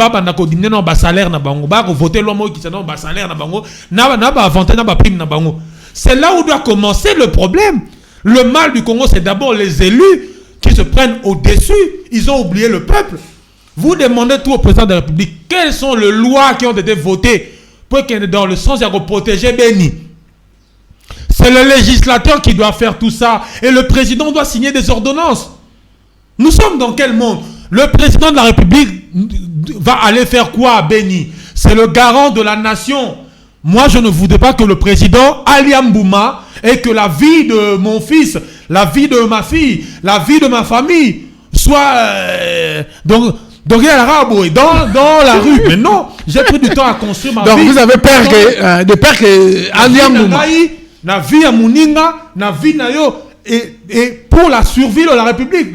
salaire na bango, voter l'homme qui s'en a salaire na bango, na avantage na prime na bango. C'est là où doit commencer le problème. Le mal du Congo, c'est d'abord les élus qui se prennent au-dessus. Ils ont oublié le peuple. Vous demandez tout au président de la République, quelles sont les lois qui ont été votées pour qu'il y ait dans le sens de protéger Béni. C'est le législateur qui doit faire tout ça et le président doit signer des ordonnances. Nous sommes dans quel monde? Le président de la République va aller faire quoi à Béni? C'est le garant de la nation. Moi, je ne voudrais pas que le président Ali Mbouma et que la vie de mon fils, la vie de ma fille, la vie de ma famille soit donc il y a dans la rue. Mais non, j'ai pris du temps à construire ma vie. Donc vous avez peur que Ali Mbouma na vie à Mouninga, na vie na yo et pour la survie de la République,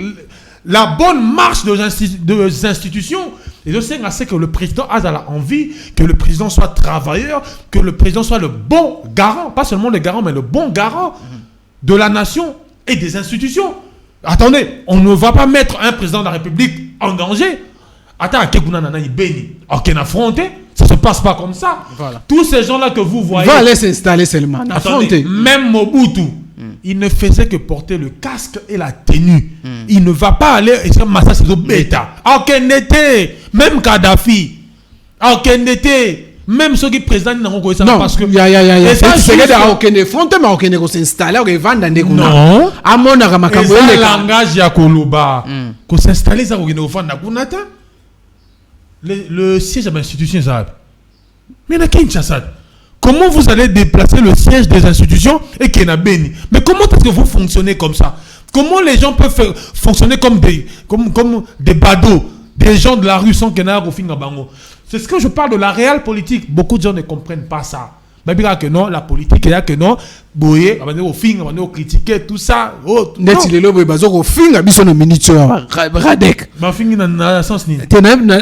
la bonne marche des institutions. Et je sais que le président a envie que le président soit travailleur, que le président soit le bon garant, pas seulement le garant, mais le bon garant de la nation et des institutions. Attendez, on ne va pas mettre un président de la République en danger. Attends, Kekuna Nana Beni, ok, affronté, ça se passe pas comme ça. Voilà. Tous ces gens-là que vous voyez... Va aller s'installer seulement. Attendez, même Mobutu, il ne faisait que porter le casque et la tenue. Il ne va pas aller et se massacrer sur bêta. Même Kadhafi, même ceux qui présentent non parce que c'est aucun front mais aucun s'installer au vendre des non à mon aramakambo le langage ya koloba ko s'installer ça au vendre kunata le siège de l'institution ça mais na Kinshasa comment vous allez déplacer le siège des institutions et qu'il y a Beni? Mais comment est-ce que vous fonctionnez comme ça? Comment les gens peuvent fonctionner comme des badauds, des gens de la rue sans qu'il y ait un fin bango? C'est ce que je parle de la réelle politique. Beaucoup de gens ne comprennent pas ça. Mais bien que non, la politique, il y a que non, boyer, au fin, on critiquer tout ça. Net il est là, au fin, à bisson minute, radek. Mais fin, dans le sens ni. Mais moi,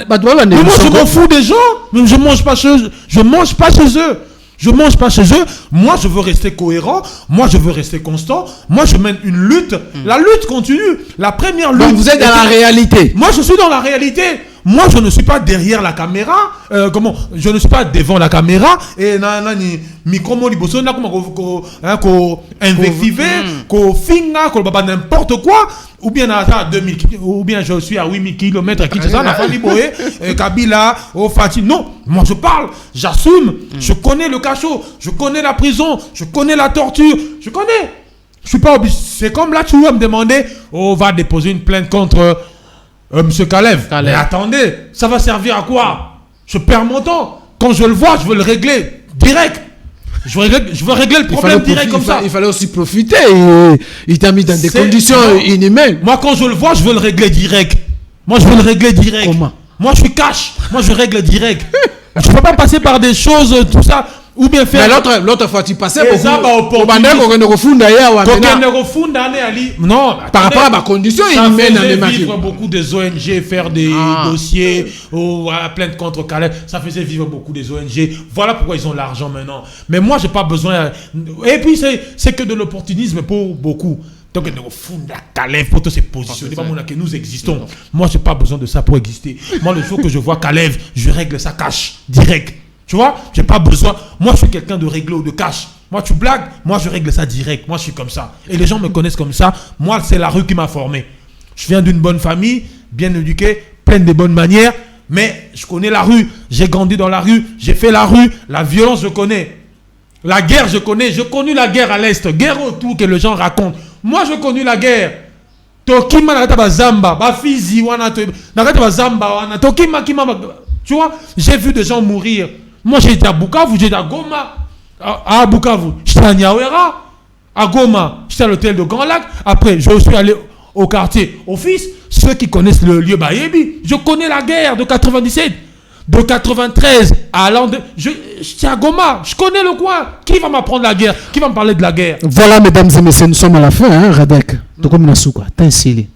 je m'en fous des gens. Même je mange pas chez eux. Je mange pas chez eux. Je mange pas chez eux. Moi, je veux rester cohérent. Moi, je veux rester constant. Moi, je mène une lutte. La lutte continue. La première lutte. Donc, vous êtes dans la réalité. Moi, je suis dans la réalité. Moi, je ne suis pas derrière la caméra. Je ne suis pas devant la caméra. Et ni micro liboso na ko invectiver, ko finga, ko baba n'importe quoi. Ou bien à 2000, ou bien je suis à 8000 km qui ça n'a pas liboé, Kabila, au Fatih. Non, moi je parle, j'assume. Je connais le cachot, je connais la prison, je connais la torture, je connais. Je suis pas obligé. C'est comme là, tu vas me demander, on va déposer une plainte contre Monsieur Kalev. Mais attendez, ça va servir à quoi? Je perds mon temps. Quand je le vois, je veux le régler direct. Je veux régler le problème direct comme ça. Il fallait aussi profiter. Il t'a mis dans des conditions inhumaines. Moi, quand je le vois, je veux le régler direct. Moi, je veux le régler direct. Comment? Moi, je suis cash. Moi, je règle direct. Je ne peux pas passer par des choses, tout ça. Ou bien faire. Mais l'autre fois, tu passais beaucoup. Non, par rapport à ma condition, il faisait vivre beaucoup des ONG, faire des dossiers, plainte contre Calais. Ça faisait vivre beaucoup des ONG. Voilà pourquoi ils ont l'argent maintenant. Mais moi, j'ai pas besoin. Et puis, c'est que de l'opportunisme pour beaucoup. Donc, il faut la Kalev pour se positionner. Pas que nous existons. Moi, j'ai pas besoin de ça pour exister. Moi, le jour que je vois Kalev, je règle ça cash, direct. Tu vois, j'ai pas besoin. Moi, je suis quelqu'un de réglé ou de cash. Moi, tu blagues, moi, je règle ça direct. Moi, je suis comme ça. Et les gens me connaissent comme ça. Moi, c'est la rue qui m'a formé. Je viens d'une bonne famille, bien éduquée, pleine de bonnes manières. Mais je connais la rue. J'ai grandi dans la rue. J'ai fait la rue. La violence, je connais. La guerre, je connais. J'ai connu la guerre à l'Est. Guerre autour que les gens racontent. Moi, j'ai connu la guerre. Tokima nakata bazamba, bafizi wana nakata bazamba wana Tokima kima. Tu vois, j'ai vu des gens mourir. Moi, j'ai été à Bukavu, j'ai été à Goma. À Bukavu, j'étais à Nyawera. À Goma, j'étais à l'hôtel de Grand Lac. Après, je suis allé au quartier Office. Ceux qui connaissent le lieu Bayebi, je connais la guerre de 97. De 93 à l'an de... J'étais à Goma, je connais le coin. Qui va m'apprendre la guerre? Qui va me parler de la guerre? Voilà, mesdames et messieurs, nous sommes à la fin, hein, Radek. Donc, comme nous quoi? T'as insillé.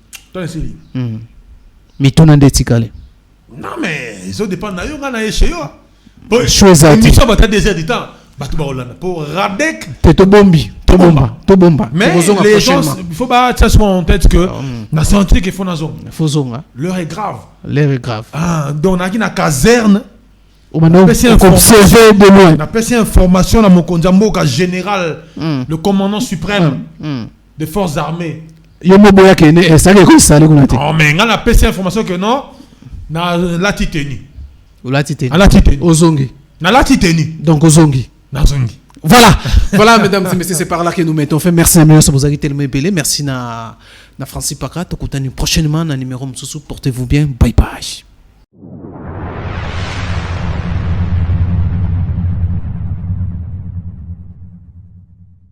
Mais ton ande tikale. Non, mais ils ont dépend de on a chez eux. Chose à dire. Pour Radek. T'es bombi. Mais les gens, il faut pas ça en tête que la santé qu'il faut dans zone. L'heure est grave. Donc on a une caserne. On a observé de loin. On a passé information dans mon Konjambo général, le commandant suprême des forces armées. Oh mais on a passé information que non, na la titeni. Ozongi. Na la titeni. Donc Ozongi. Na zongi. Voilà, mesdames et messieurs, c'est par là que nous mettons fin. Merci à Mélios Bozagi tellement belé. Merci na Francis Pakat. Prochainement, na numéro Moussou. Portez-vous bien. Bye bye.